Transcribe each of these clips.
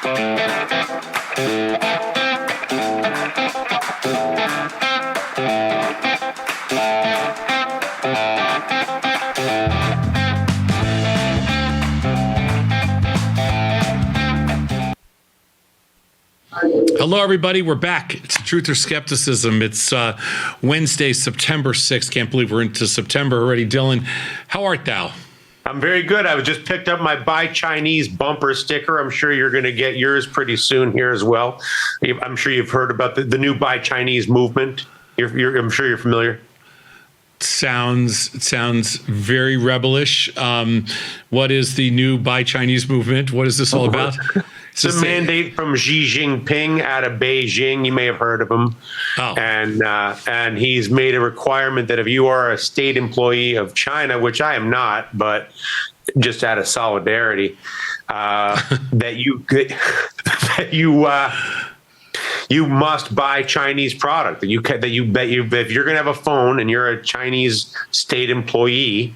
Hello, everybody. We're back. It's Truth or Skepticism. It's Wednesday, September 6th. Can't believe we're into September already. Dylan, how art thou? I'm very good. I just picked up my Buy Chinese bumper sticker. I'm sure you're going to get yours pretty soon here as well. I'm sure you've heard about the new Buy Chinese movement. I'm sure you're familiar. Sounds very rebellish. What is the new Buy Chinese movement? What is this all about? It's a mandate from Xi Jinping out of Beijing. You may have heard of him. Oh. And he's made a requirement that if you are a state employee of China, which I am not, but just out of solidarity, that you must buy Chinese product. If you're going to have a phone and you're a Chinese state employee,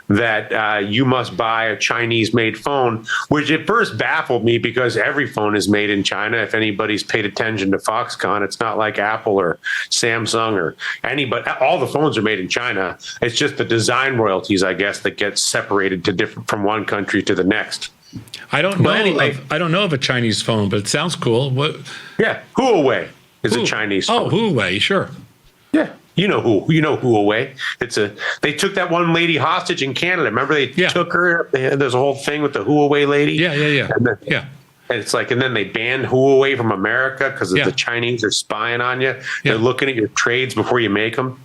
that you must buy a Chinese-made phone, which at first baffled me because every phone is made in China. If anybody's paid attention to Foxconn, it's not like Apple or Samsung or anybody. All the phones are made in China. It's just the design royalties, I guess, that get separated to different from one country to the next. I don't know of a Chinese phone, but it sounds cool. What? Yeah, Huawei is a Chinese phone. Oh, Huawei, sure. Yeah. You know Huawei. They took that one lady hostage in Canada. Remember they took her? There's a whole thing with the Huawei lady. Yeah. And it's like, and then they banned Huawei from America because the Chinese are spying on you. They're looking at your trades before you make them.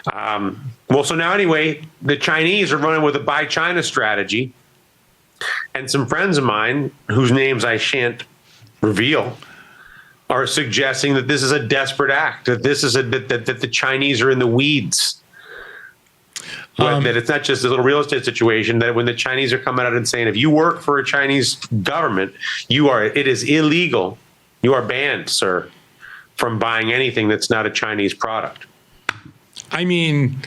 So now anyway, the Chinese are running with a Buy China strategy. And some friends of mine, whose names I shan't reveal, are suggesting that this is a desperate act, that this is that the Chinese are in the weeds, that it's not just a little real estate situation. That when the Chinese are coming out and saying, if you work for a Chinese government, it is illegal. You are banned, sir, from buying anything that's not a Chinese product. I mean,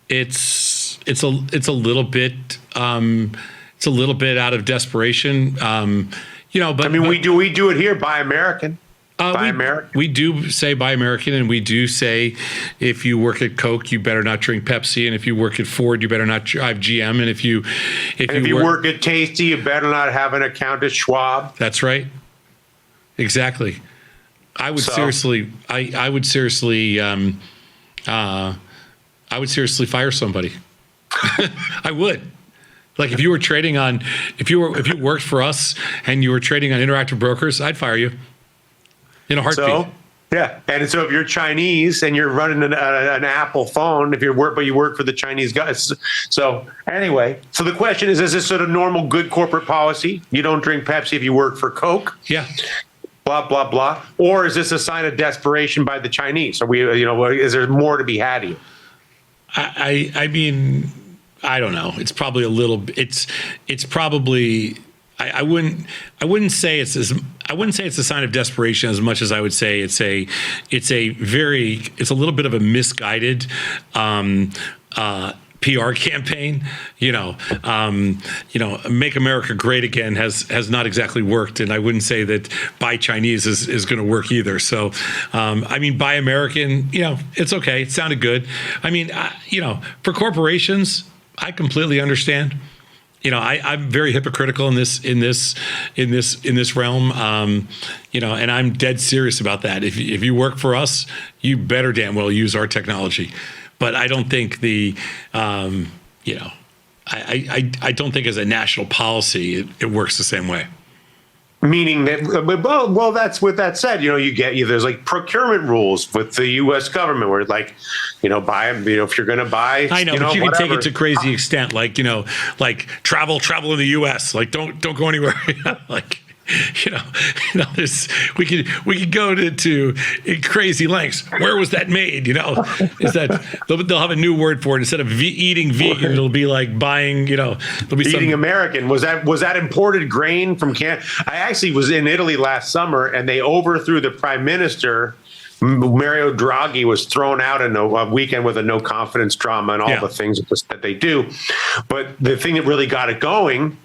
it's a little bit. It's a little bit out of desperation. But I mean, we do it here. Buy American. Buy American. We do say buy American, and we do say if you work at Coke, you better not drink Pepsi, and if you work at Ford, you better not drive GM, and if you work at Tasty, you better not have an account at Schwab. That's right. Exactly. I would seriously fire somebody. I would. Like if you were trading on, if you worked for us and you were trading on Interactive Brokers, I'd fire you in a heartbeat. And so if you're Chinese and you're running an Apple phone, but you work for the Chinese guys. So anyway, so the question is this sort of normal good corporate policy? You don't drink Pepsi if you work for Coke. Yeah. Blah blah blah. Or is this a sign of desperation by the Chinese? Are we? Is there more to be had here? I mean. I don't know. It's probably a little. It's probably. I wouldn't say it's a sign of desperation as much as I would say it's a little bit of a misguided PR campaign. Make America Great Again has not exactly worked, and I wouldn't say that Buy Chinese is going to work either. So, Buy American. It's okay. It sounded good. I mean, for corporations. I completely understand. I'm very hypocritical in this realm. And I'm dead serious about that. If you work for us, you better damn well use our technology. But I don't think I don't think as a national policy it works the same way. Meaning that, well, that's with that said, there's like procurement rules with the U.S. government where like, buy, if you're going to buy, I know, but you can take it to crazy extent, like, like travel in the U.S. Like, don't go anywhere. Like, we could go to crazy lengths. Where was that made? Is that they'll have a new word for it instead of eating vegan? It'll be like buying. There'll be eating American. Was that imported grain from Canada? I actually was in Italy last summer, and they overthrew the prime minister. Mario Draghi was thrown out in a weekend with a no confidence drama and all the things that they do. But the thing that really got it going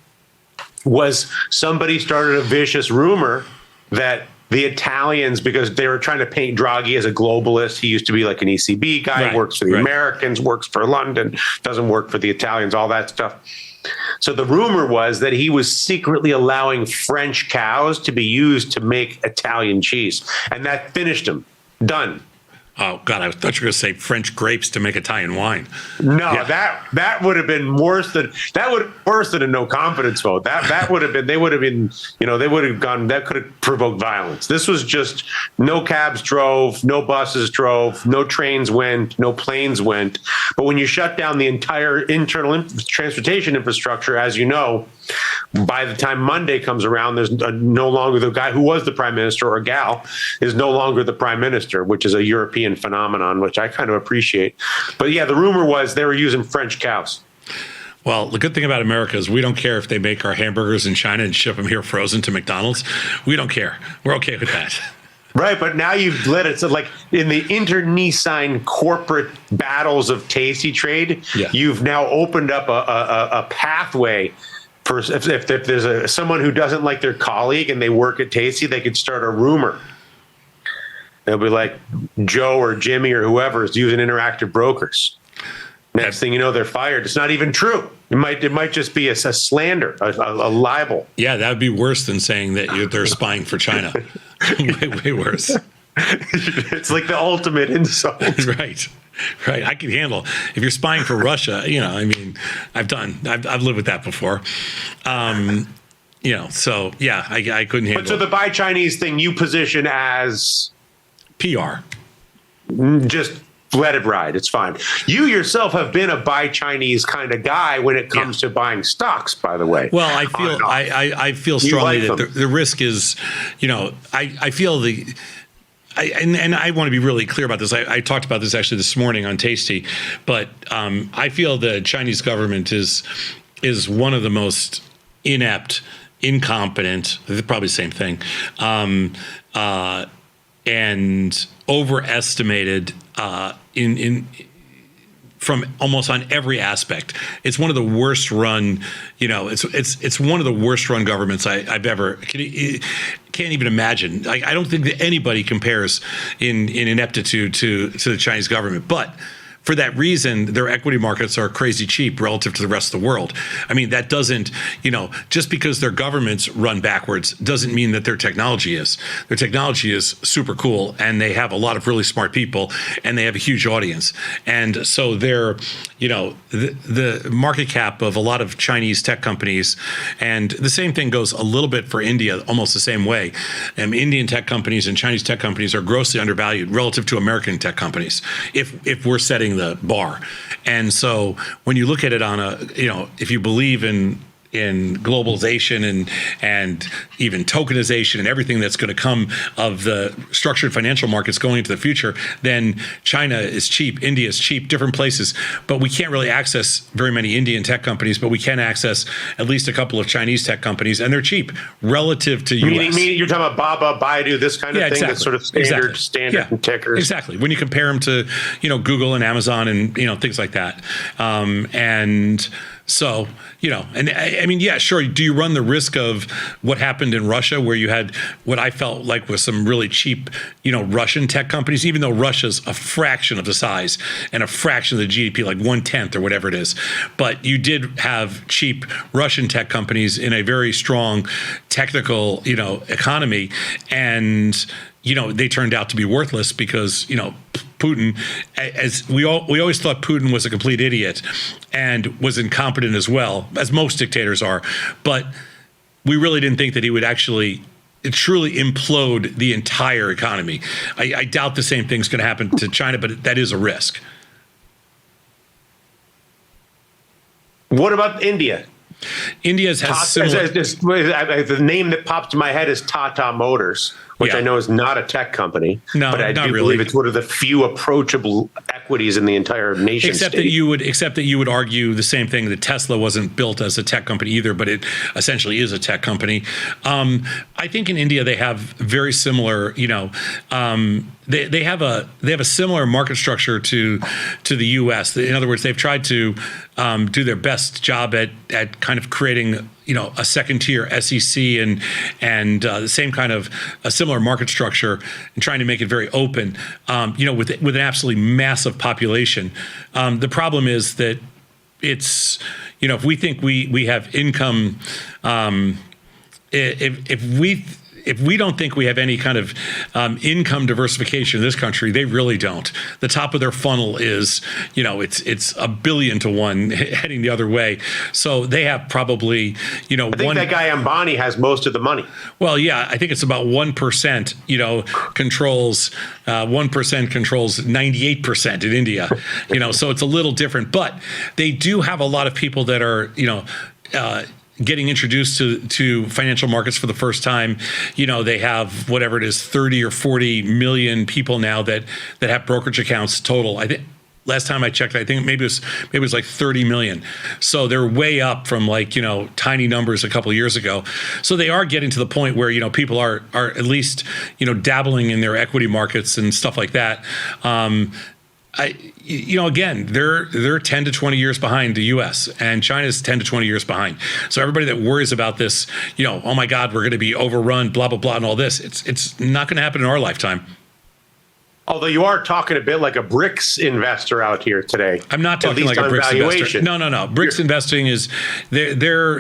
was somebody started a vicious rumor that the Italians, because they were trying to paint Draghi as a globalist. He used to be like an ECB guy, right, works for the Americans, works for London, doesn't work for the Italians, all that stuff. So the rumor was that he was secretly allowing French cows to be used to make Italian cheese. And that finished him. Done. Oh God, I thought you were going to say French grapes to make Italian wine. No, yeah. that would have been worse than a no confidence vote. That would have been, they would have been, they would have gone, that could have provoked violence. This was just no cabs drove, no buses drove, no trains went, no planes went. But when you shut down the entire internal transportation infrastructure, as you know, by the time Monday comes around, there's no longer the guy who was the prime minister, or gal is no longer the prime minister, which is a European phenomenon, which I kind of appreciate. But yeah, the rumor was they were using French cows. Well, the good thing about America is we don't care if they make our hamburgers in China and ship them here frozen to McDonald's. We don't care. We're okay with that. Right, but now you've let it, so like in the internecine corporate battles of tasty trade, you've now opened up a pathway. If there's someone who doesn't like their colleague and they work at Tasty, they could start a rumor. They'll be like, Joe or Jimmy or whoever is using Interactive Brokers. Next thing you know, they're fired. It's not even true. It might just be a slander, a libel. Yeah, that would be worse than saying that they're spying for China. way worse. It's like the ultimate insult. Right. I can handle if you're spying for Russia. I've lived with that before. So yeah, I couldn't handle. But so the buy Chinese thing you position as PR. Just let it ride. It's fine. You yourself have been a buy Chinese kind of guy when it comes to buying stocks, by the way. Well, I feel strongly that the risk is, I feel and I want to be really clear about this. I talked about this actually this morning on Tasty, but I feel the Chinese government is one of the most inept, incompetent, probably the same thing, and overestimated from almost on every aspect. It's one of the worst run, it's one of the worst run governments I've ever can't even imagine. I don't think that anybody compares in ineptitude to the Chinese government, but for that reason, their equity markets are crazy cheap relative to the rest of the world. I mean, that doesn't, just because their governments run backwards doesn't mean that their technology is. Their technology is super cool, and they have a lot of really smart people, and they have a huge audience. And so they're, the market cap of a lot of Chinese tech companies, and the same thing goes a little bit for India, almost the same way. Indian tech companies and Chinese tech companies are grossly undervalued relative to American tech companies, if we're setting the bar. And so when you look at it on if you believe in globalization and even tokenization and everything that's going to come of the structured financial markets going into the future, then China is cheap, India is cheap, different places. But we can't really access very many Indian tech companies, but we can access at least a couple of Chinese tech companies, and they're cheap relative to US. Meaning you're talking about Baba, Baidu, this kind of thing, that's sort of standard tickers. Exactly. When you compare them to, Google and Amazon and, things like that. And so, and I mean, yeah, sure. Do you run the risk of what happened in Russia, where you had what I felt like was some really cheap, Russian tech companies, even though Russia's a fraction of the size and a fraction of the GDP, like 1/10 or whatever it is. But you did have cheap Russian tech companies in a very strong technical, economy. And, they turned out to be worthless because, Putin, as we always thought Putin was a complete idiot and was incompetent as well, as most dictators are. But we really didn't think that he would actually truly implode the entire economy. I doubt the same thing's going to happen to China, but that is a risk. What about India? India has similar. The name that pops to my head is Tata Motors, which I know is not a tech company. No, but I not do really. believe it's one of the few approachable equities in the entire nation Except state. that you would argue the same thing, that Tesla wasn't built as a tech company either, but it essentially is a tech company. I think in India they have very similar, they have a similar market structure to the U.S. In other words, they've tried to do their best job at kind of creating a second tier SEC and the same kind of a similar market structure and trying to make it very open, with an absolutely massive population. The problem is that it's, if we think we have income, if we don't think we have any kind of income diversification in this country, they really don't. The top of their funnel is, it's a billion to one heading the other way. So they have probably, I think that guy Ambani has most of the money. Well, yeah, I think it's about 1%, controls 1% controls 98% in India. So it's a little different, but they do have a lot of people that are, getting introduced to financial markets for the first time. They have whatever it is, 30 or 40 million people now that have brokerage accounts total. I think last time I checked, I think maybe it was like 30 million. So they're way up from tiny numbers a couple of years ago. So they are getting to the point where, people are at least, dabbling in their equity markets and stuff like that. Again, they're 10 to 20 years behind the U.S. and China's 10 to 20 years behind. So everybody that worries about this, oh my God, we're going to be overrun, blah, blah, blah, and all this, it's not going to happen in our lifetime. Although you are talking a bit like a BRICS investor out here today. I'm not talking like a BRICS investor. No. BRICS investing is they're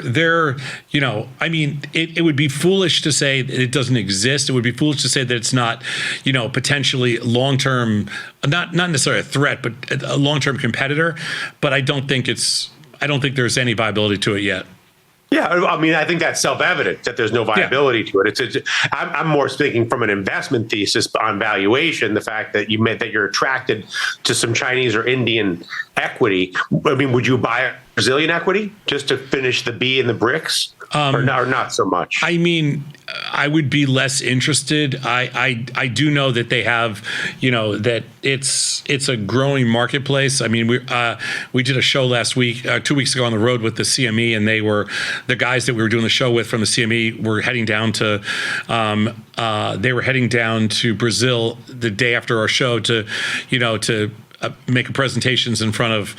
it would be foolish to say that it doesn't exist. It would be foolish to say that it's not, potentially long-term, not necessarily a threat, but a long-term competitor. But I don't think there's any viability to it yet. Yeah, I think that's self-evident that there's no viability to it. I'm more speaking from an investment thesis on valuation. The fact that you're attracted to some Chinese or Indian equity. Would you buy a Brazilian equity just to finish the B in the BRICS, or not so much? I would be less interested. I do know that they have, that it's a growing marketplace. We did a show last week, 2 weeks ago on the road with the CME, and the guys that we were doing the show with from the CME were heading down to Brazil the day after our show to make presentations in front of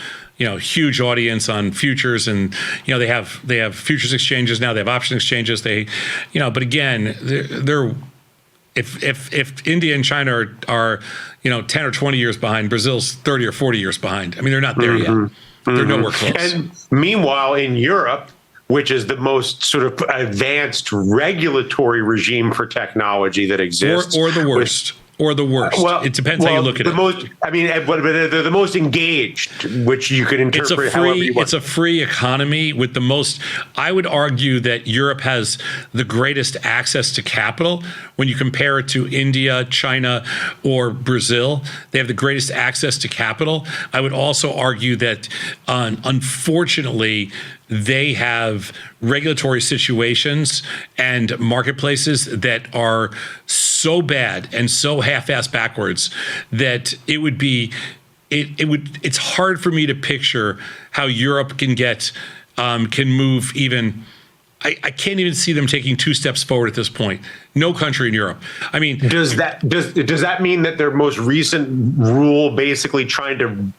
huge audience on futures, and they have futures exchanges now, they have option exchanges, but again, they're if India and China are 10 or 20 years behind, Brazil's 30 or 40 years behind. They're not there yet. They're nowhere close. And meanwhile, in Europe, which is the most sort of advanced regulatory regime for technology that exists, or the worst. Or the worst. Well, it depends how you look at it. They're the most engaged, which you could interpret however you want. It's a free economy with the most. I would argue that Europe has the greatest access to capital when you compare it to India, China, or Brazil. They have the greatest access to capital. I would also argue that, unfortunately, they have regulatory situations and marketplaces that are so bad and so half-assed backwards that it's hard for me to picture how Europe can move even. I can't even see them taking 2 steps forward at this point. No country in Europe. Does that mean that their most recent rule basically trying to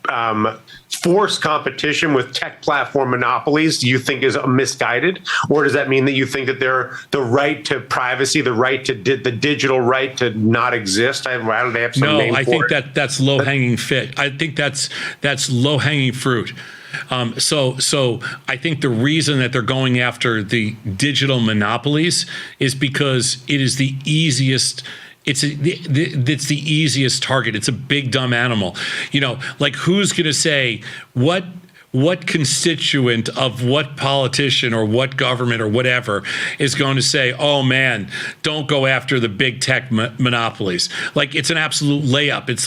force competition with tech platform monopolies, do you think is misguided? Or does that mean that you think that the right to privacy, the right to the digital right to not exist? Why don't they have some name for it? No, I think that's low-hanging fit. I think that's low-hanging fruit. So I think the reason that they're going after the digital monopolies is because it is the easiest. It's the easiest target. It's a big dumb animal. Who's going to say what constituent of what politician or what government or whatever is going to say, oh man, don't go after the big tech monopolies? It's an absolute layup. It's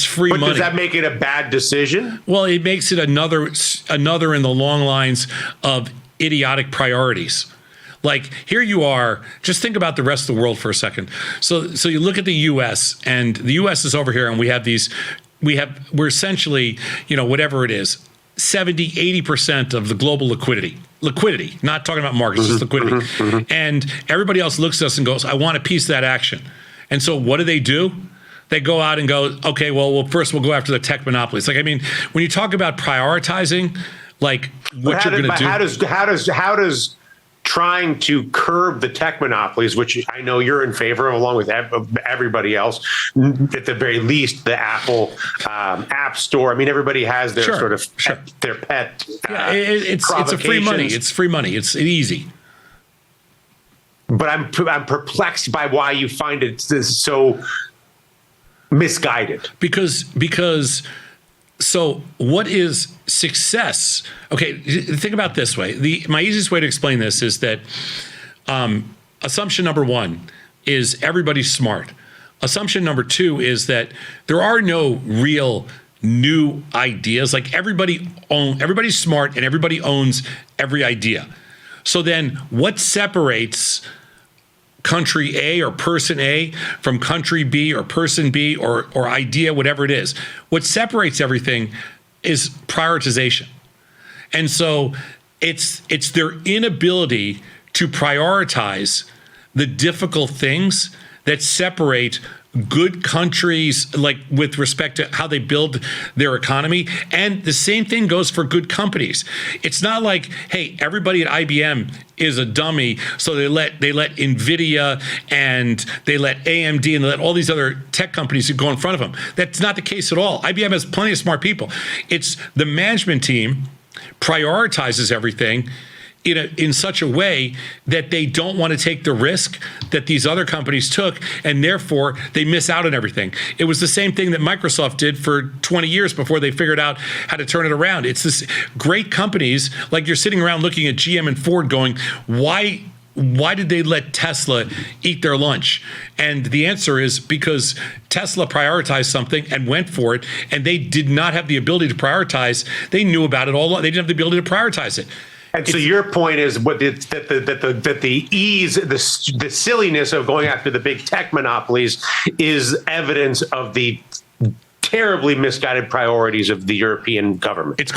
free money. But does that make it a bad decision? Well, it makes it another in the long lines of idiotic priorities. Here you are, just think about the rest of the world for a second. So you look at the U.S., and the U.S. is over here, and we're essentially, whatever it is, 70, 80% of the global liquidity, not talking about markets, just liquidity. And everybody else looks at us and goes, I want a piece of that action. And so what do? They go out and go, okay, well, first we'll go after the tech monopolies. When you talk about prioritizing, what you're going to do. How does trying to curb the tech monopolies, which I know you're in favor of, along with everybody else. At the very least, the Apple App Store. I mean, everybody has their their pet. It's a free money. It's free money. It's easy. But I'm perplexed by why you find it so misguided. Because so what is success? Okay, think about it this way. My easiest way to explain this is that assumption number one is everybody's smart. Assumption number two is that there are no real new ideas. Like everybody's smart and everybody owns every idea. So then what separates country A or person A from country B or person B or idea, whatever it is? What separates everything is prioritization. And so it's their inability to prioritize the difficult things that separate good countries, like with respect to how they build their economy. And the same thing goes for good companies. It's not like, hey, everybody at IBM is a dummy, so they let NVIDIA and they let AMD and they let all these other tech companies go in front of them. That's not the case at all. IBM has plenty of smart people. It's the management team prioritizes everything in such a way that they don't want to take the risk that these other companies took, and therefore they miss out on everything. It was the same thing that Microsoft did for 20 years before they figured out how to turn it around. It's this great companies, like you're sitting around looking at GM and Ford going, why did they let Tesla eat their lunch? And the answer is because Tesla prioritized something and went for it, and they did not have the ability to prioritize. They knew about it all along. They didn't have the ability to prioritize it. And so your point is that the ease, the silliness of going after the big tech monopolies is evidence of the terribly misguided priorities of the European government. It's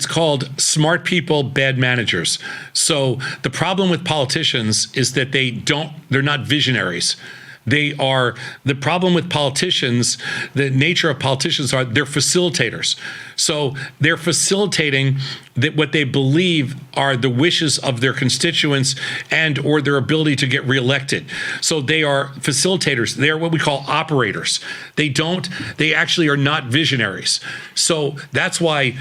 called smart people, bad managers. So the problem with politicians is that they're not visionaries. The problem with politicians, the nature of politicians they're facilitators. So they're facilitating what they believe are the wishes of their constituents or their ability to get reelected. So they are facilitators. They are what we call operators. They actually are not visionaries. So that's why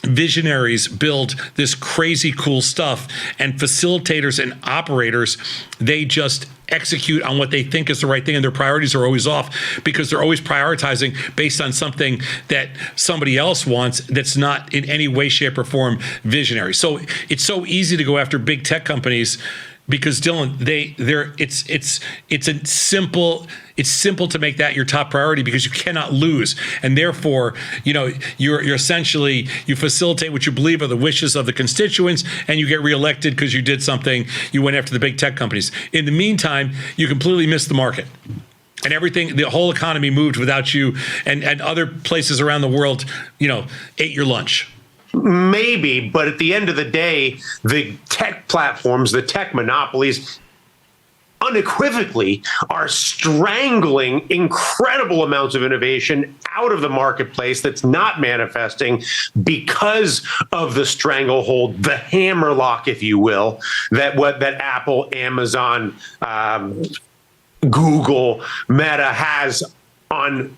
visionaries build this crazy cool stuff, and facilitators and operators, they just execute on what they think is the right thing, and their priorities are always off because they're always prioritizing based on something that somebody else wants that's not in any way, shape, or form visionary. So it's so easy to go after big tech companies because, Dylan, it's simple to make that your top priority because you cannot lose, and therefore you're essentially, you facilitate what you believe are the wishes of the constituents, and you get reelected because you did something. You went after the big tech companies. In the meantime, you completely missed the market, and everything, the whole economy moved without you, and other places around the world, ate your lunch. Maybe, but at the end of the day, the tech platforms, the tech monopolies, unequivocally are strangling incredible amounts of innovation out of the marketplace that's not manifesting because of the stranglehold, the hammerlock, if you will, that Apple, Amazon, Google, Meta has on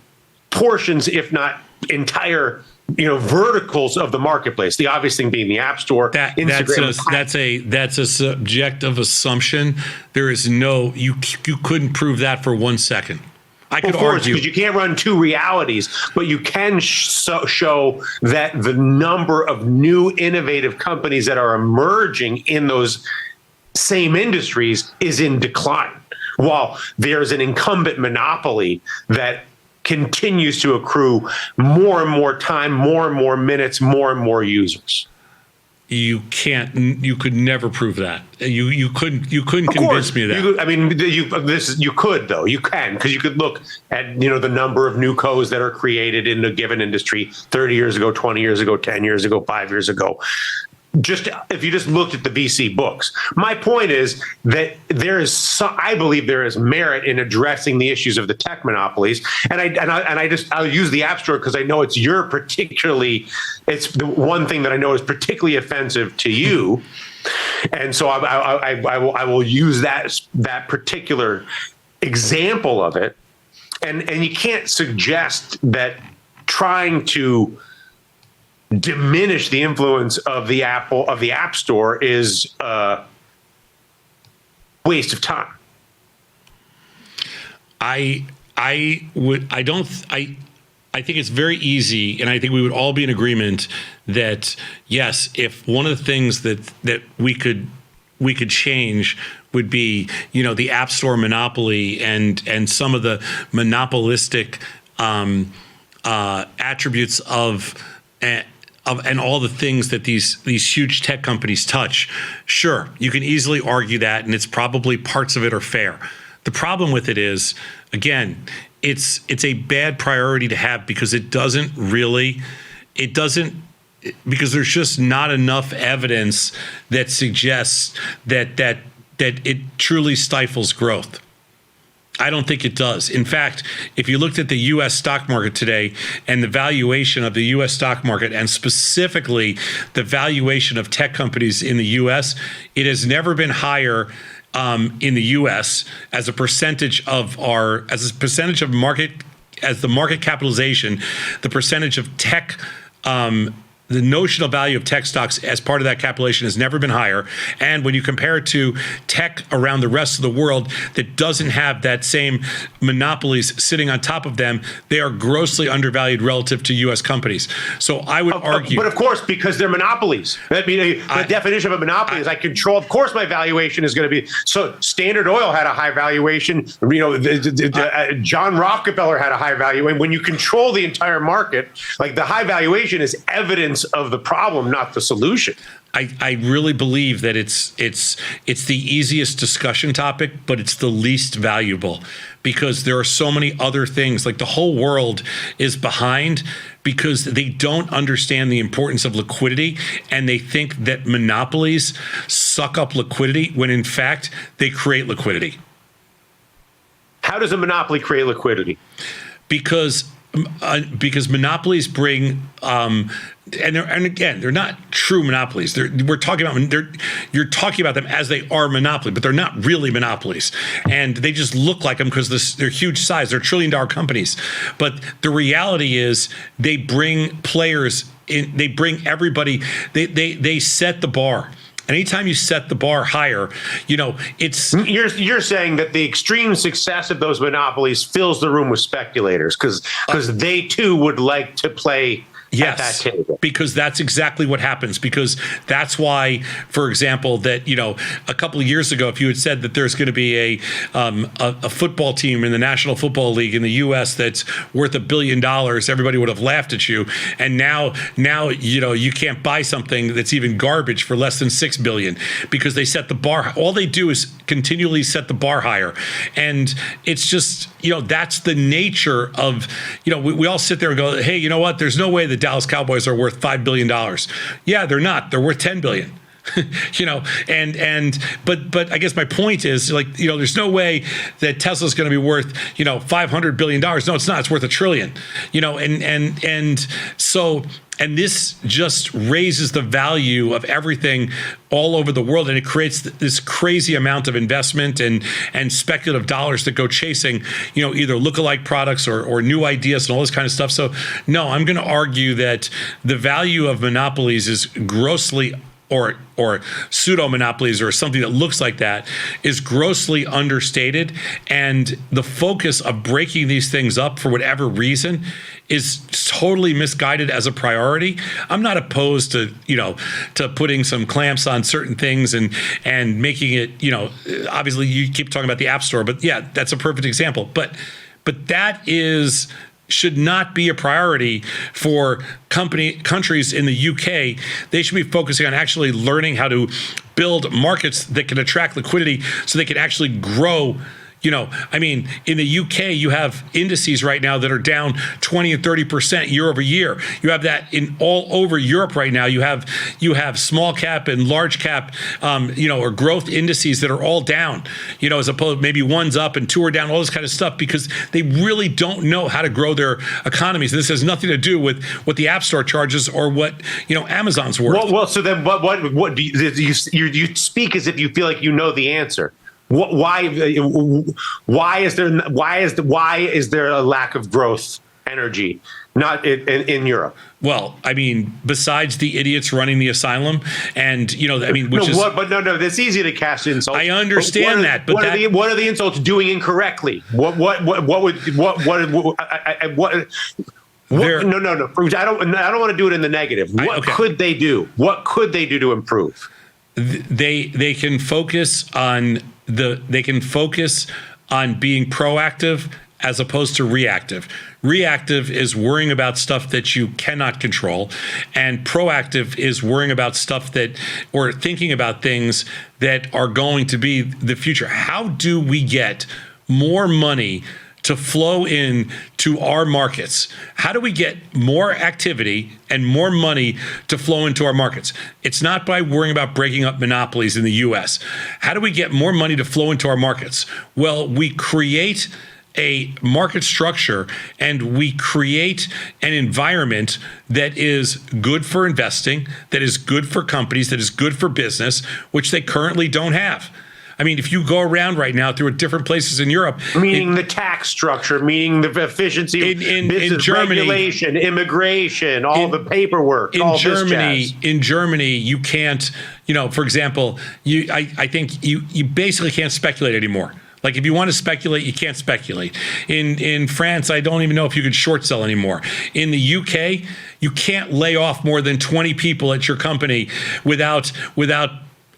portions, if not entire verticals of the marketplace. The obvious thing being the App Store. That's a subjective assumption. There is you couldn't prove that for 1 second. I could argue, because you can't run two realities, but you can show that the number of new innovative companies that are emerging in those same industries is in decline, while there's an incumbent monopoly that continues to accrue more and more time, more and more minutes, more and more users. You could never prove that. You couldn't convince me of that. You could, though. You can, because you could look at the number of new codes that are created in a given industry 30 years ago, 20 years ago, 10 years ago, 5 years ago. If you just looked at the VC books. My point is that I believe there is merit in addressing the issues of the tech monopolies, and I'll use the App Store because I know it's the one thing that I know is particularly offensive to you. And so I will use that particular example of it. And you can't suggest that trying to diminish the influence of the App Store is a waste of time. I think it's very easy, and I think we would all be in agreement that yes, if one of the things that we could change would be, the App Store monopoly and some of the monopolistic attributes of and all the things that these huge tech companies touch. Sure, you can easily argue that, and it's probably parts of it are fair. The problem with it is, again, it's a bad priority to have because because there's just not enough evidence that suggests that it truly stifles growth. I don't think it does. In fact, if you looked at the U.S. stock market today and the valuation of the U.S. stock market, and specifically the valuation of tech companies in the U.S., it has never been higher in the U.S. as a percentage of market, as the market capitalization, the percentage of tech. The notional value of tech stocks as part of that capitalization has never been higher. And when you compare it to tech around the rest of the world that doesn't have that same monopolies sitting on top of them, they are grossly undervalued relative to U.S. companies. So I would argue. But of course, because they're monopolies. I mean, the definition of a monopoly is I control. Of course, my valuation is going to be. So Standard Oil had a high valuation. John Rockefeller had a high value. And when you control the entire market, like the high valuation is evidence of the problem, not the solution. I really believe that it's the easiest discussion topic, but it's the least valuable because there are so many other things. Like the whole world is behind because they don't understand the importance of liquidity, and they think that monopolies suck up liquidity when in fact they create liquidity. How does a monopoly create liquidity? Because monopolies bring and again, they're not true monopolies. You're talking about them as they are monopoly, but they're not really monopolies, and they just look like them because they're huge size. They're $1 trillion companies, but the reality is they bring players in. They bring everybody. They set the bar. And anytime you set the bar higher, it's you're saying that the extreme success of those monopolies fills the room with speculators because they too would like to play. Yes, at that table. Because that's exactly what happens. Because that's why, for example, that a couple of years ago, if you had said that there's going to be a football team in the National Football League in the U.S. that's worth $1 billion, everybody would have laughed at you. And now you can't buy something that's even garbage for less than $6 billion because they set the bar. All they do is continually set the bar higher, and it's just that's the nature of we all sit there and go, hey, you know what? There's no way the Dallas Cowboys are worth $5 billion. Yeah, they're not. They're worth $10 billion. But I guess my point is there's no way that Tesla's going to be worth $500 billion. No, it's not. It's worth $1 trillion. And this just raises the value of everything all over the world, and it creates this crazy amount of investment and speculative dollars that go chasing, either lookalike products or new ideas and all this kind of stuff. So, no, I'm going to argue that the value of monopolies is grossly or pseudo monopolies or something that looks like that is grossly understated, and the focus of breaking these things up for whatever reason is totally misguided as a priority. I'm not opposed to to putting some clamps on certain things and making it obviously you keep talking about the App Store, but yeah, that's a perfect example. But that should not be a priority for countries in the UK. They should be focusing on actually learning how to build markets that can attract liquidity so they can actually grow I mean, in the UK, you have indices right now that are down 20 and 30% year over year. You have that in all over Europe right now. You have small cap and large cap, or growth indices that are all down, as opposed maybe one's up and two are down, all this kind of stuff, because they really don't know how to grow their economies. This has nothing to do with what the App Store charges or what, Amazon's worth. Well, so then what do you speak as if you feel like you know the answer? Why is there a lack of growth energy not in Europe? Well, I mean, besides the idiots running the asylum, and that's easy to cast insults. I understand but what are the insults doing incorrectly? What would no. I don't want to do it in the negative. What could they do? What could they do to improve? They can focus on being proactive as opposed to reactive. Reactive is worrying about stuff that you cannot control, and proactive is worrying about or thinking about things that are going to be the future. How do we get more money to flow in to our markets? How do we get more activity and more money to flow into our markets? It's not by worrying about breaking up monopolies in the US. How do we get more money to flow into our markets? Well, we create a market structure and we create an environment that is good for investing, that is good for companies, that is good for business, which they currently don't have. I mean, if you go around right now through different places in Europe, meaning the tax structure, meaning the efficiency of business, in Germany, regulation, immigration, all the paperwork. In Germany, you can't. For example, I think you basically can't speculate anymore. Like, if you want to speculate, you can't speculate. In France, I don't even know if you could short sell anymore. In the UK, you can't lay off more than 20 people at your company without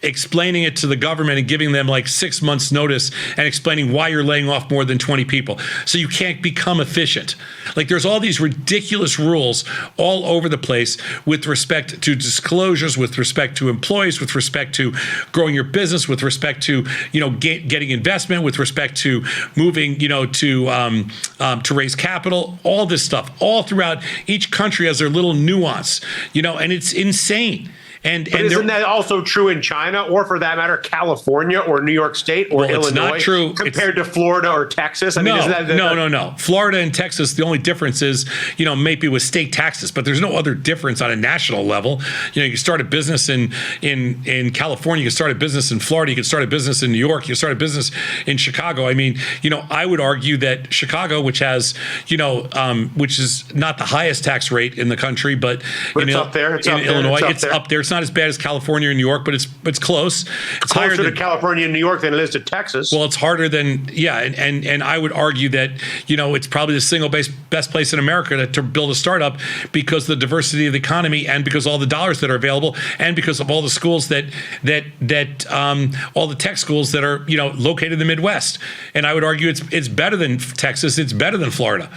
explaining it to the government and giving them like 6 months notice and explaining why you're laying off more than 20 people. So you can't become efficient. Like, there's all these ridiculous rules all over the place with respect to disclosures, with respect to employees, with respect to growing your business, with respect to, getting investment, with respect to moving, to raise capital, all this stuff, all throughout each country has their little nuance, and it's insane. And isn't that also true in China, or for that matter, California or New York State or Illinois? It's not true compared to Florida or Texas. I mean, no. Florida and Texas, the only difference is, maybe with state taxes, but there's no other difference on a national level. You can start a business in California, you can start a business in Florida, you can start a business in New York, you can start a business in Chicago. I mean, I would argue that Chicago, which has, which is not the highest tax rate in the country, but it's up there. It's in Illinois, it's up there. It's not as bad as California or New York, but it's close. It's closer to California and New York than it is to Texas. Well, it's harder than, and I would argue that, it's probably the single best place in America to build a startup, because of the diversity of the economy, and because all the dollars that are available, and because of all the schools that all the tech schools that are, located in the Midwest. And I would argue it's better than Texas, it's better than Florida.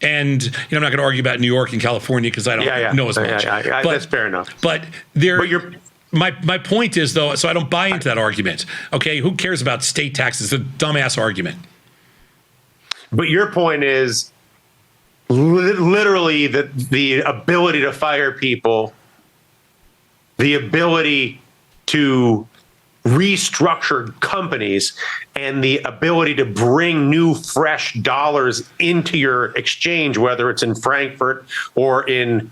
And I'm not going to argue about New York and California because I don't know as much. But that's fair enough. But my point is, though, so I don't buy into that argument. Okay, who cares about state taxes? It's a dumbass argument. But your point is literally that the ability to fire people, the ability to restructure companies, and the ability to bring new fresh dollars into your exchange, whether it's in Frankfurt or in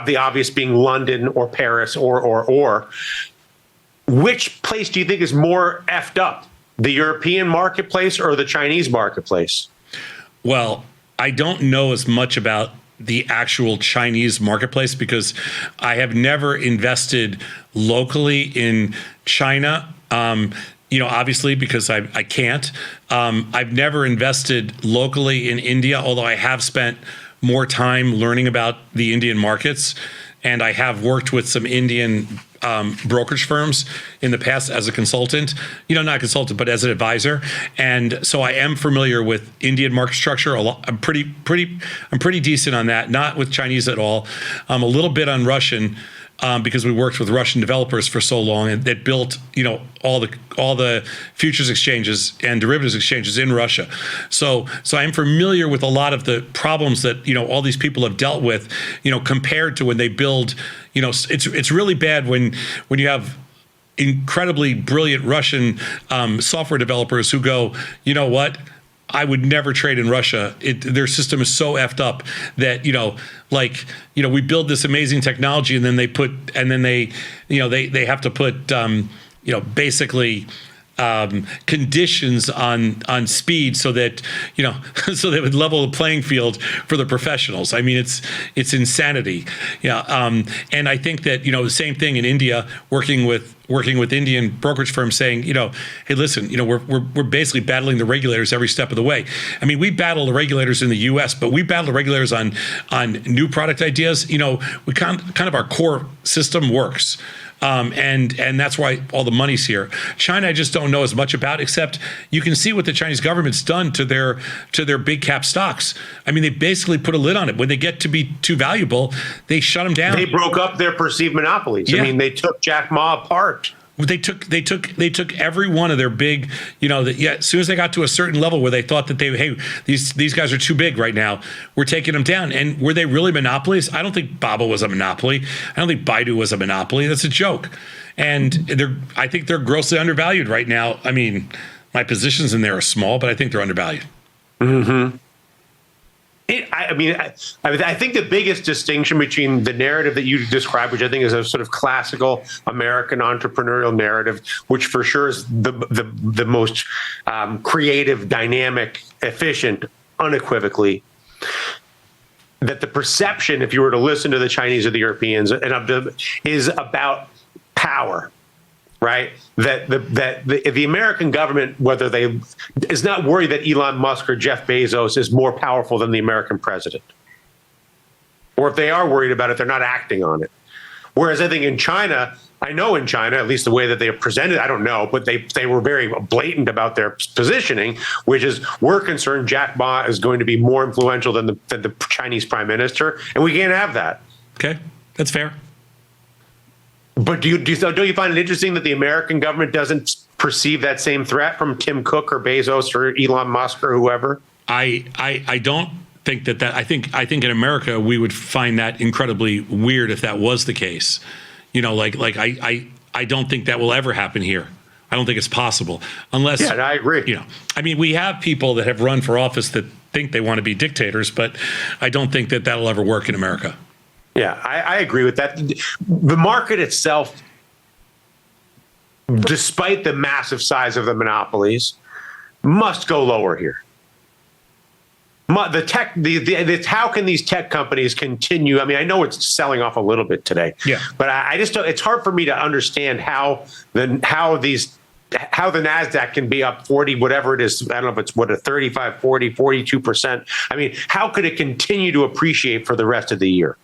the obvious being London or Paris or which place do you think is more effed up, the European marketplace or the Chinese marketplace? Well, I don't know as much about the actual Chinese marketplace because I have never invested locally in China. Obviously because I can't. I've never invested locally in India, although I have spent more time learning about the Indian markets, and I have worked with some Indian brokerage firms in the past as a consultant, not a consultant, but as an advisor. And so I am familiar with Indian market structure a lot. I'm pretty decent on that, not with Chinese at all. A little bit on Russian. because we worked with Russian developers for so long and that built, all the futures exchanges and derivatives exchanges in Russia. So I'm familiar with a lot of the problems that, all these people have dealt with, compared to when they build, it's really bad when you have incredibly brilliant Russian software developers who go, you know what? I would never trade in Russia. Their system is so effed up that, we build this amazing technology and then they have to put, basically conditions on speed so that, so they would level the playing field for the professionals. I mean, it's insanity. And I think that, the same thing in India, working with Indian brokerage firms saying, hey, listen, we're basically battling the regulators every step of the way. I mean, we battle the regulators in the US, but we battle the regulators on new product ideas. We kind of our core system works. And that's why all the money's here. China, I just don't know as much about, except you can see what the Chinese government's done to their big cap stocks. I mean, they basically put a lid on it. When they get to be too valuable, they shut them down. They broke up their perceived monopolies. Yeah. I mean, they took Jack Ma apart. They took every one of their big, as soon as they got to a certain level where they thought that these guys are too big right now, we're taking them down. And were they really monopolies? I don't think Baba was a monopoly. I don't think Baidu was a monopoly. That's a joke. And I think they're grossly undervalued right now. I mean, my positions in there are small, but I think they're undervalued. Mm-hmm. I think the biggest distinction between the narrative that you described, which I think is a sort of classical American entrepreneurial narrative, which for sure is the most creative, dynamic, efficient, unequivocally, that the perception, if you were to listen to the Chinese or the Europeans, is about power. Right, that the American government, whether they is not worried that Elon Musk or Jeff Bezos is more powerful than the American president, or if they are worried about it, they're not acting on it. Whereas I think in China, at least the way that they have presented, I don't know, but they were very blatant about their positioning, which is we're concerned Jack Ma is going to be more influential than the Chinese prime minister, and we can't have that. Okay, that's fair. But don't you find it interesting that the American government doesn't perceive that same threat from Tim Cook or Bezos or Elon Musk or whoever? I don't think that. I think in America we would find that incredibly weird if that was the case. I don't think that will ever happen here. I don't think it's possible unless. Yeah, I agree. We have people that have run for office that think they want to be dictators, but I don't think that that'll ever work in America. Yeah, I agree with that. The market itself, despite the massive size of the monopolies, must go lower here. How can these tech companies continue? I mean, I know it's selling off a little bit today, but I just don't. It's hard for me to understand how the NASDAQ can be up 40, whatever it is. I don't know if it's a 35, 40, 42%. I mean, how could it continue to appreciate for the rest of the year?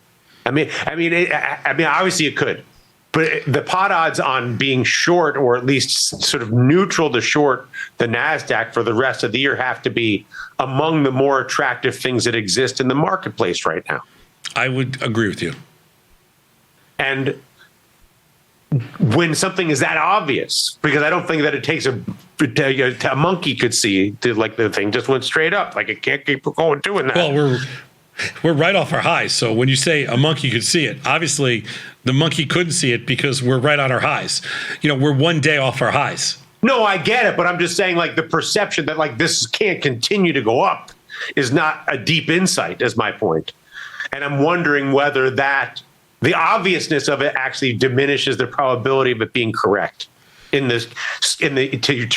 I mean, obviously it could, but the pot odds on being short or at least sort of neutral to short the NASDAQ for the rest of the year have to be among the more attractive things that exist in the marketplace right now. I would agree with you. And when something is that obvious, because I don't think that it takes a monkey could see the thing just went straight up, like it can't keep going doing that. Well, we're right off our highs. So when you say a monkey could see it, obviously the monkey couldn't see it because we're right on our highs. We're one day off our highs. No, I get it. But I'm just saying the perception that this can't continue to go up is not a deep insight is my point. And I'm wondering whether the obviousness of it actually diminishes the probability of it being correct to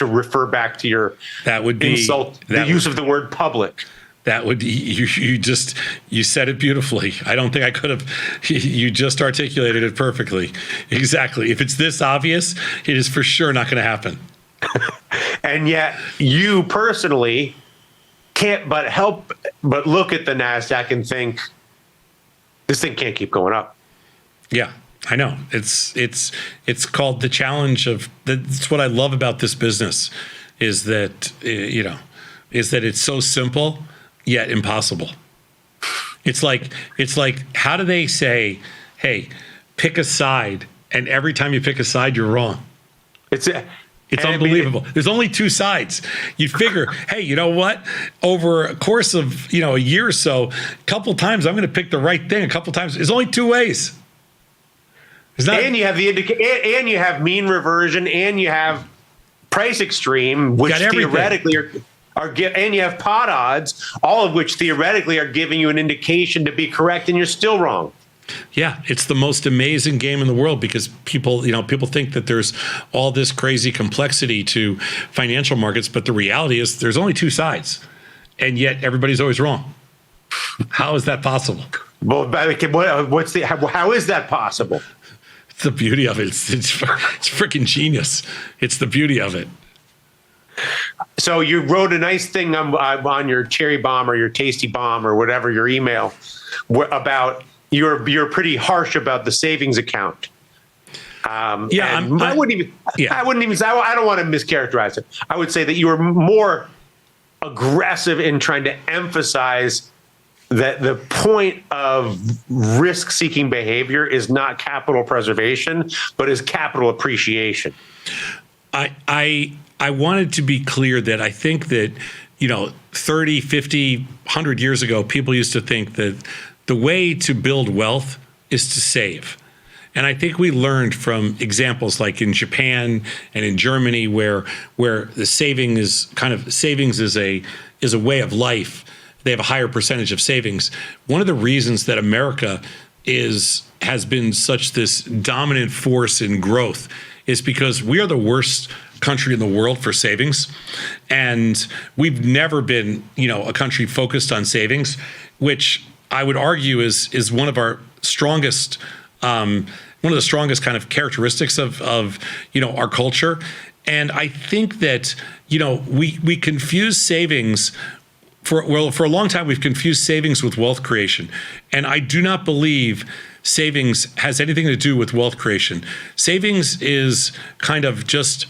refer back to your insult, the use of the word public. That would you said it beautifully. I don't think I could have. You just articulated it perfectly. Exactly. If it's this obvious, it is for sure not going to happen. And yet, you personally can't help but look at the NASDAQ and think this thing can't keep going up. Yeah, I know. It's called the challenge of. That's what I love about this business, is that it's so simple yet impossible. It's like how do they say, hey, pick a side, and every time you pick a side, you're wrong. It's unbelievable. There's only two sides. You figure, hey, you know what? Over a course of, a year or so, a couple times I'm going to pick the right thing. A couple times, there's only two ways. And you have and you have mean reversion, and you have price extreme, which theoretically and you have pot odds, all of which theoretically are giving you an indication to be correct, and you're still wrong. Yeah, it's the most amazing game in the world because people think that there's all this crazy complexity to financial markets, but the reality is there's only two sides, and yet everybody's always wrong. How is that possible? Well, how is that possible? It's the beauty of it. It's freaking genius. It's the beauty of it. So you wrote a nice thing on your cherry bomb or your tasty bomb or whatever, your email, about you're pretty harsh about the savings account. I wouldn't even say, I don't want to mischaracterize it. I would say that you were more aggressive in trying to emphasize that the point of risk-seeking behavior is not capital preservation, but is capital appreciation. I wanted to be clear that I think that, 30, 50, 100 years ago, people used to think that the way to build wealth is to save. And I think we learned from examples like in Japan and in Germany where the savings is a way of life. They have a higher percentage of savings. One of the reasons that America has been such this dominant force in growth is because we are the worst country in the world for savings. And we've never been, a country focused on savings, which I would argue is one of our strongest, one of the strongest kind of characteristics of our culture. And I think that, we confuse savings for a long time. We've confused savings with wealth creation. And I do not believe savings has anything to do with wealth creation. Savings is kind of just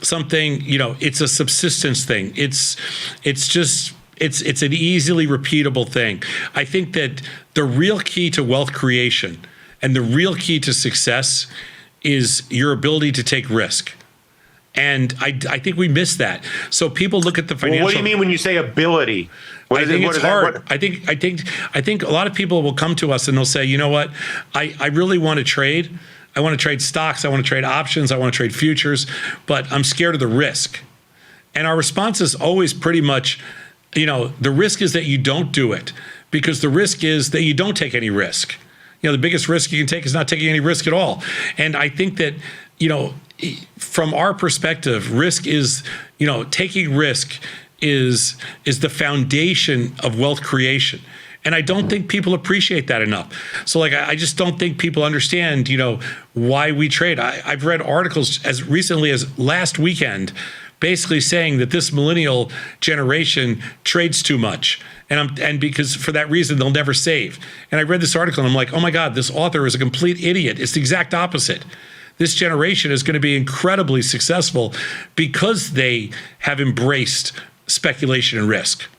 something, it's a subsistence thing. It's an easily repeatable thing. I think that the real key to wealth creation and the real key to success is your ability to take risk. And I think we miss that. So people look at the financial. Well, what do you mean when you say ability? I think it's hard. I think a lot of people will come to us and they'll say, you know what, I really want to trade. I want to trade stocks. I want to trade options. I want to trade futures, but I'm scared of the risk. And our response is always pretty much, the risk is that you don't do it, because the risk is that you don't take any risk. The biggest risk you can take is not taking any risk at all. And I think that, from our perspective, risk is, taking risk is the foundation of wealth creation. And I don't think people appreciate that enough. So I just don't think people understand, why we trade. I've read articles as recently as last weekend basically saying that this millennial generation trades too much. And because for that reason, they'll never save. And I read this article and I'm like, oh my God, this author is a complete idiot. It's the exact opposite. This generation is going to be incredibly successful because they have embraced speculation and risk.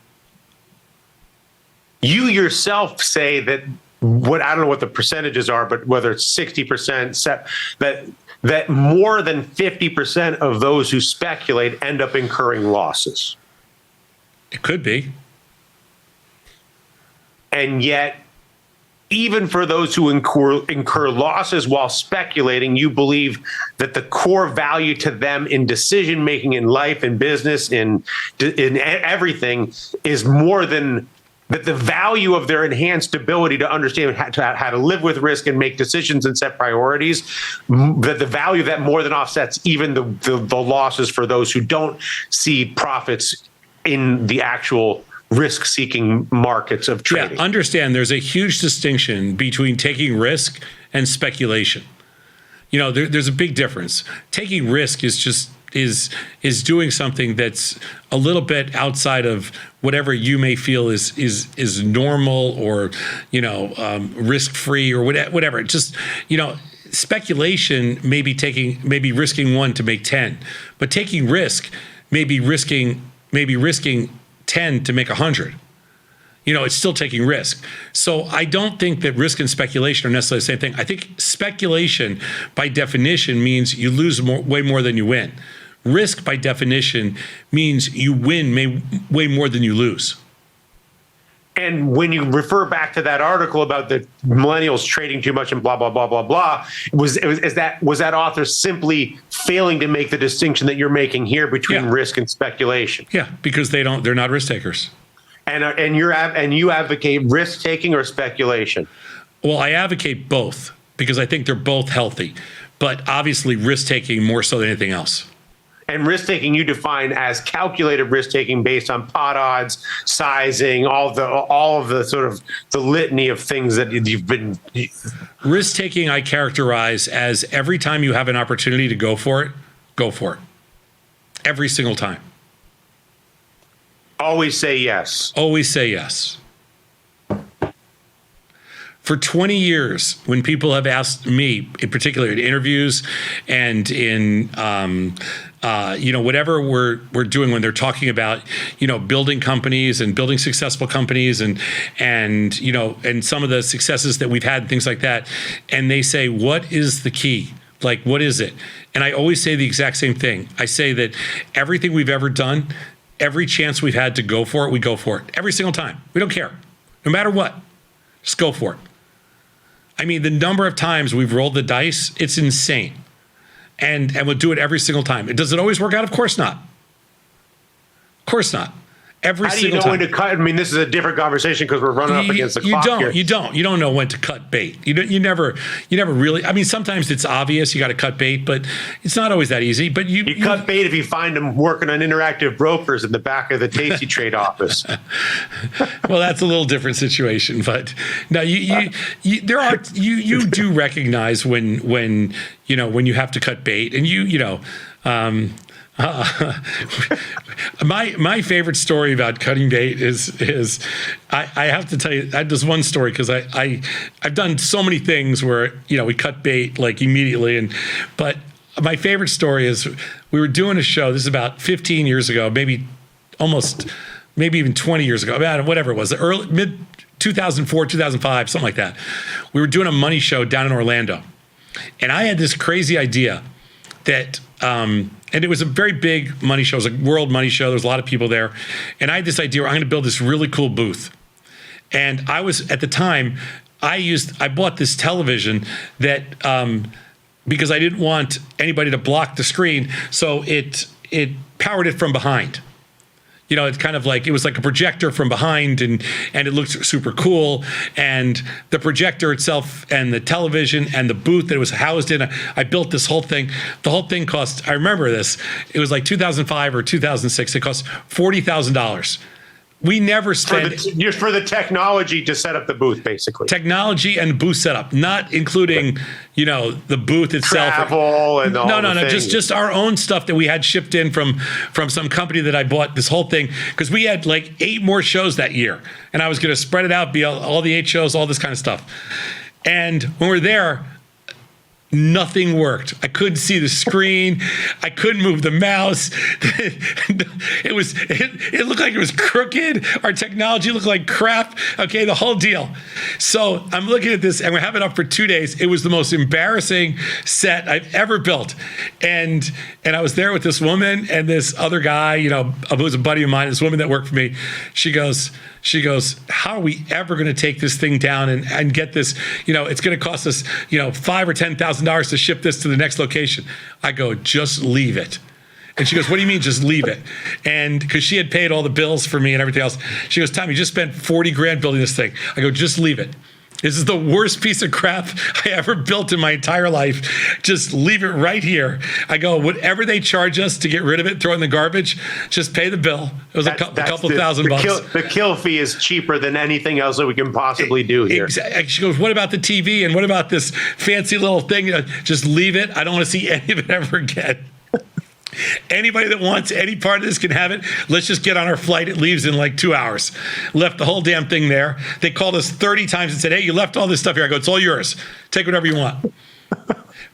You yourself say that I don't know what the percentages are, but whether it's 60%, that more than 50% of those who speculate end up incurring losses. It could be. And yet, even for those who incur losses while speculating, you believe that the core value to them in decision making in life, in business, in everything is more than that. The value of their enhanced ability to understand how to live with risk and make decisions and set priorities, that the value of that more than offsets even the losses for those who don't see profits in the actual risk-seeking markets of trading. Yeah, understand there's a huge distinction between taking risk and speculation. There's a big difference. Taking risk is doing something that's a little bit outside of whatever you may feel is normal or risk-free or whatever. Just speculation may be risking 1 to make 10, but taking risk may be risking 10 to make 100. it's still taking risk. So I don't think that risk and speculation are necessarily the same thing. I think speculation, by definition, means you lose way more than you win. Risk, by definition, means you win way more than you lose. And when you refer back to that article about the millennials trading too much and blah, blah, blah, blah, blah, was that author simply failing to make the distinction that you're making here between risk and speculation? Yeah, because they're not risk takers. And you advocate risk taking or speculation? Well, I advocate both because I think they're both healthy, but obviously risk taking more so than anything else. And risk taking you define as calculated risk taking based on pot odds, sizing, all of the sort of the litany of things that you've been. Risk taking I characterize as every time you have an opportunity to go for it, go for it. Every single time. Always say yes. Always say yes. For 20 years, when people have asked me, in particular in interviews and in whatever we're doing, when they're talking about building companies and building successful companies and some of the successes that we've had and things like that, and they say, what is the key? Like, what is it? And I always say the exact same thing. I say that everything we've ever done, every chance we've had to go for it, we go for it every single time. We don't care, no matter what. Just go for it. I mean, the number of times we've rolled the dice, it's insane. And we'll do it every single time. Does it always work out? Of course not. Of course not. Every single time. How do you know when to cut? I mean, this is a different conversation because we're running up against the clock here. You don't know when to cut bait. You never really. I mean, sometimes it's obvious you got to cut bait, but it's not always that easy. But you cut bait if you find them working on interactive brokers in the back of the Tasty Trade office. Well, that's a little different situation. But no, you do recognize when you have to cut bait, and my favorite story about cutting bait is I have to tell you there's one story because I've done so many things where we cut bait like immediately, but my favorite story is we were doing a show. This is about 15 years ago, maybe even 20 years ago, about whatever it was, mid 2004, 2005, something like that. We were doing a money show down in Orlando, and I had this crazy idea that. And it was a very big money show. It was a world money show. There was a lot of people there. And I had this idea where I'm going to build this really cool booth. And I was, at the time, I bought this television that, because I didn't want anybody to block the screen, so it powered it from behind. It's kind of like, it was like a projector from behind and it looked super cool. And the projector itself and the television and the booth that it was housed in, I built this whole thing. The whole thing cost, I remember this, it was like 2005 or 2006. It cost $40,000. We never spent for the technology to set up the booth, basically. Technology and booth setup, not including the booth itself. Travel and all. No. Just our own stuff that we had shipped in from some company that I bought. This whole thing because we had like 8 more shows that year, and I was going to spread it out, be all the 8 shows, all this kind of stuff. And when we're there, nothing worked. I couldn't see the screen. I couldn't move the mouse. It looked like it was crooked. Our technology looked like crap. Okay, the whole deal. So I'm looking at this, and we're having it up for 2 days. It was the most embarrassing set I've ever built. And I was there with this woman and this other guy, who was a buddy of mine, this woman that worked for me. She goes, how are we ever going to take this thing down and get this? It's going to cost us, $5,000 or $10,000 to ship this to the next location. I go, just leave it. And she goes, what do you mean, just leave it? And because she had paid all the bills for me and everything else, she goes, Tom, you just spent $40,000 building this thing. I go, just leave it. This is the worst piece of crap I ever built in my entire life. Just leave it right here. I go, whatever they charge us to get rid of it, throw it in the garbage, just pay the bill. It was a couple $1,000. The kill fee is cheaper than anything else that we can possibly do here. Exactly. She goes, what about the TV? And what about this fancy little thing? Just leave it. I don't want to see any of it ever again. Anybody that wants any part of this can have it. Let's just get on our flight. It leaves in like 2 hours. Left the whole damn thing there. They called us 30 times and said, hey, you left all this stuff here. I go, it's all yours. Take whatever you want.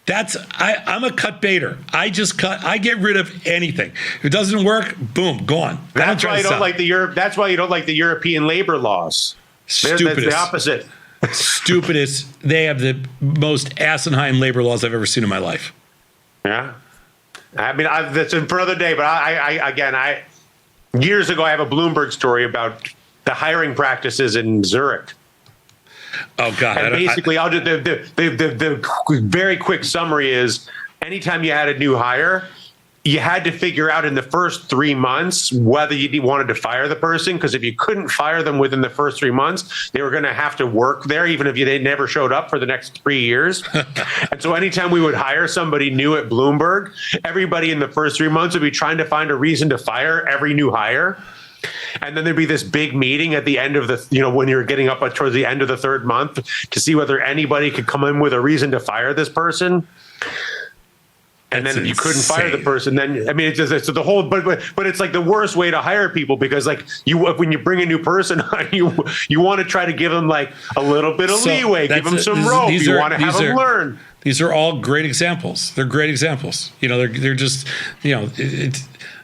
I'm a cut baiter. I get rid of anything. If it doesn't work, boom, gone. That's why you don't like that's why you don't like the European labor laws. Stupidest. That's the opposite. Stupidest. They have the most asinine labor laws I've ever seen in my life. Yeah. I mean, that's for another day, but I years ago, I have a Bloomberg story about the hiring practices in Zurich. Oh God! And basically, I'll do the very quick summary is: anytime you had a new hire, you had to figure out in the first 3 months whether you wanted to fire the person, because if you couldn't fire them within the first 3 months, they were going to have to work there, even if they never showed up for the next 3 years. And so anytime we would hire somebody new at Bloomberg, everybody in the first 3 months would be trying to find a reason to fire every new hire. And then there'd be this big meeting at the end of when you're getting up towards the end of the third month to see whether anybody could come in with a reason to fire this person. And then if you couldn't fire the person, then I mean, it's just the whole. But it's like the worst way to hire people, because like when you bring a new person on, you want to try to give them like a little bit of leeway, give them some rope. You want to have them learn. These are all great examples. They're great examples. They're just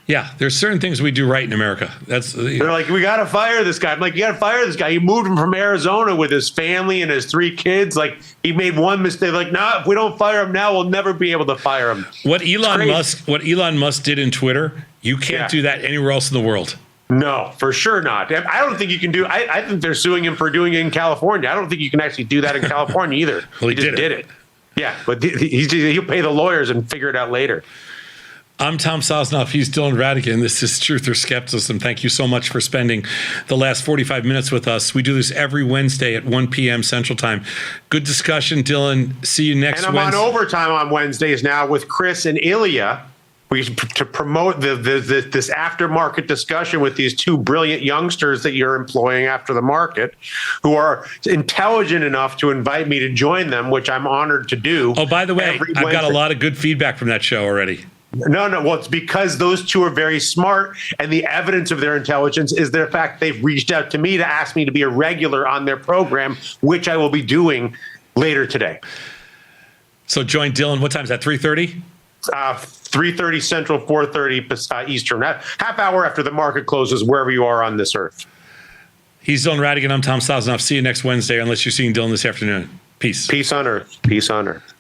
yeah, there's certain things we do right in America. They're like, we got to fire this guy. I'm like, you got to fire this guy. He moved him from Arizona with his family and his 3 kids. Like, he made one mistake. Like, if we don't fire him now, we'll never be able to fire him. What Elon Musk did in Twitter, you can't do that anywhere else in the world. No, for sure not. I don't think you can do. I think they're suing him for doing it in California. I don't think you can actually do that in California either. Well, he just did it. Yeah, but he'll pay the lawyers and figure it out later. I'm Tom Sosnoff. He's Dylan Radigan. This is Truth or Skepticism. Thank you so much for spending the last 45 minutes with us. We do this every Wednesday at 1 p.m. Central Time. Good discussion, Dylan. See you next Wednesday. And I'm on overtime on Wednesdays now with Chris and Ilya. To promote this aftermarket discussion with these 2 brilliant youngsters that you're employing after the market, who are intelligent enough to invite me to join them, which I'm honored to do. Oh, by the way, I've got a lot of good feedback from that show already. No. Well, it's because those 2 are very smart, and the evidence of their intelligence is the fact they've reached out to me to ask me to be a regular on their program, which I will be doing later today. So join Dylan. What time is that? 3:30? 3:30 Central, 4:30 Eastern. Half hour after the market closes, wherever you are on this earth. He's Dylan Radigan. I'm Tom Sosnoff. See you next Wednesday, unless you're seeing Dylan this afternoon. Peace. Peace on earth. Peace on earth.